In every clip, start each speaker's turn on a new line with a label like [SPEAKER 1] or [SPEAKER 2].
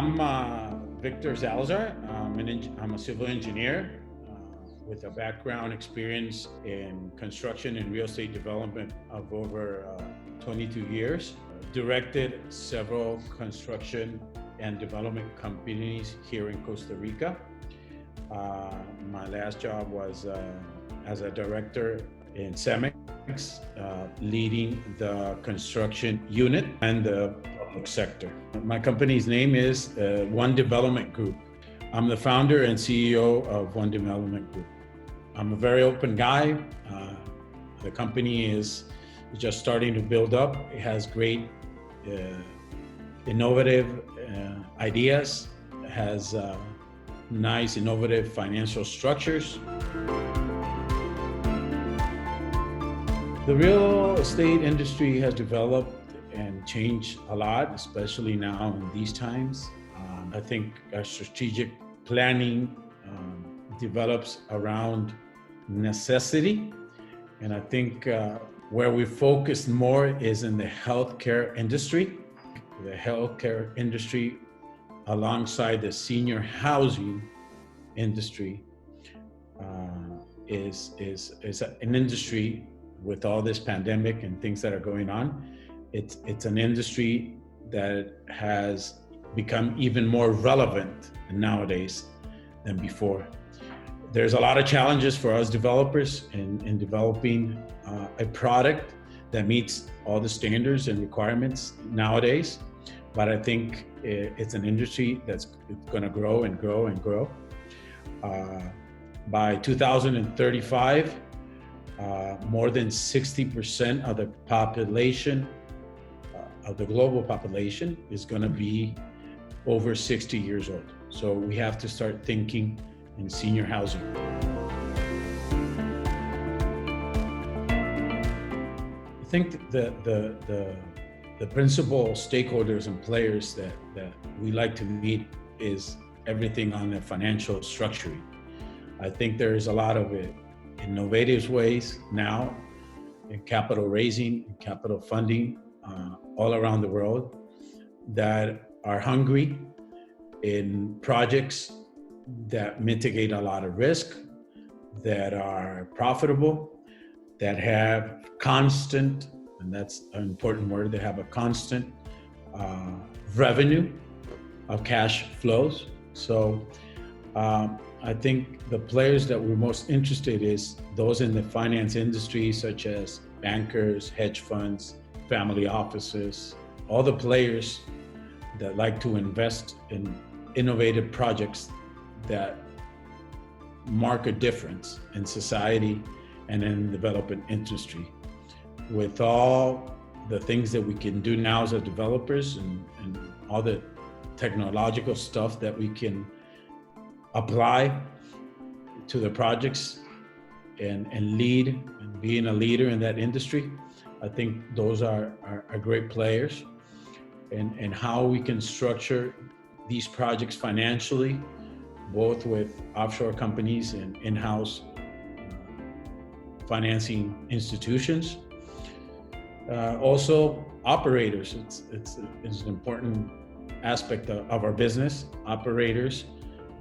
[SPEAKER 1] I'm Victor Salazar. I'm a civil engineer with a background experience in construction and real estate development of over 22 years. Directed several construction and development companies here in Costa Rica. My last job was as a director in CEMEX, leading the construction unit and the public sector. My company's name is One Development Group. I'm the founder and CEO of One Development Group. I'm a very open guy. The company is just starting to build up. It has great innovative ideas. It has nice innovative financial structures. The real estate industry has developed and changed a lot, especially now in these times. I think our strategic planning develops around necessity. And I think where we focus more is in the healthcare industry. The healthcare industry alongside the senior housing industry is an industry with all this pandemic and things that are going on. It's an industry that has become even more relevant nowadays than before. There's a lot of challenges for us developers in developing a product that meets all the standards and requirements nowadays. But I think it's an industry that's going to grow and grow and grow. By 2035, more than 60% of the population, of the global population, is going to be over 60 years old. So we have to start thinking in senior housing. I think the principal stakeholders and players that we like to meet is everything on the financial structuring. I think there's a lot of innovative ways now in capital raising and capital funding all around the world that are hungry in projects that mitigate a lot of risk, that are profitable, that have constant, and that's an important word, they have a constant revenue of cash flows. So I think the players that we're most interested is those in the finance industry, such as bankers, hedge funds, family offices, all the players that like to invest in innovative projects that mark a difference in society and in the development industry. With all the things that we can do now as developers and all the technological stuff that we can apply to the projects and lead and being a leader in that industry, I think those are great players. And how we can structure these projects financially, both with offshore companies and in-house financing institutions. Also, operators, it's an important aspect of our business. Operators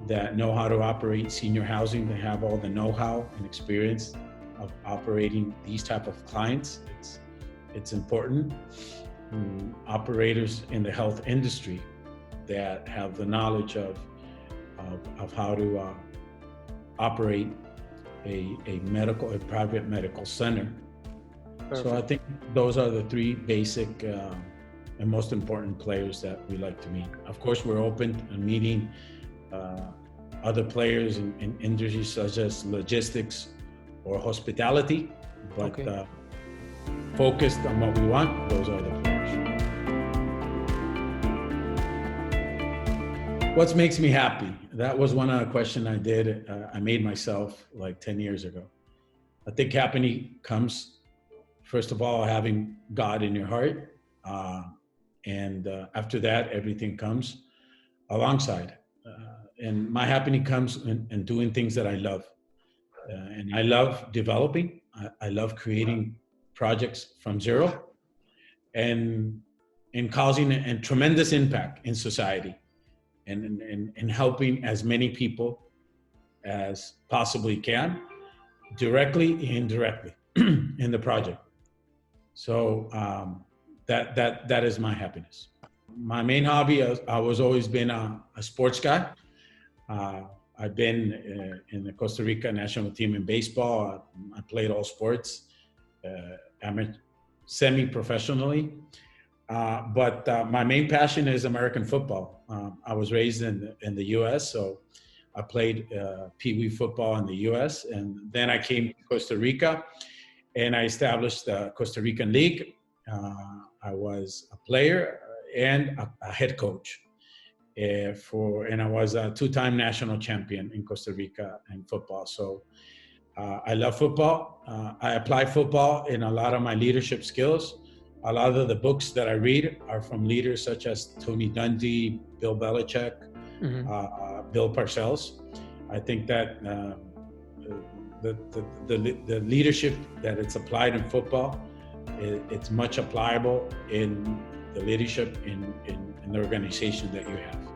[SPEAKER 1] that know how to operate senior housing, they have all the know-how and experience of operating these type of clients. It's important. Operators in the health industry that have the knowledge of how to operate a private medical center. Perfect. So I think those are the three basic and most important players that we like to meet. Of course, we're open to meeting other players in industries such as logistics or hospitality, but okay. Focused on what we want, those are the players. What makes me happy? That was one question I made myself like 10 years ago. I think happiness comes, first of all, having God in your heart. And after that, everything comes alongside. And my happiness comes in doing things that I love. And I love developing. I love creating projects from zero and causing a tremendous impact in society. and helping as many people as possibly can, directly and indirectly in the project. So that is my happiness. My main hobby, I was always been a sports guy. I've been in the Costa Rica national team in baseball. I played all sports, semi-professionally. But my main passion is American football. I was raised in the U.S., so I played Pee Wee football in the U.S., and then I came to Costa Rica, and I established the Costa Rican League. I was a player and a head coach and I was a two-time national champion in Costa Rica in football. So I love football. I apply football in a lot of my leadership skills. A lot of the books that I read are from leaders such as Tony Dungy, Bill Belichick, Bill Parcells. I think that the leadership that it's applied in football, it's much applicable in the leadership in the organization that you have.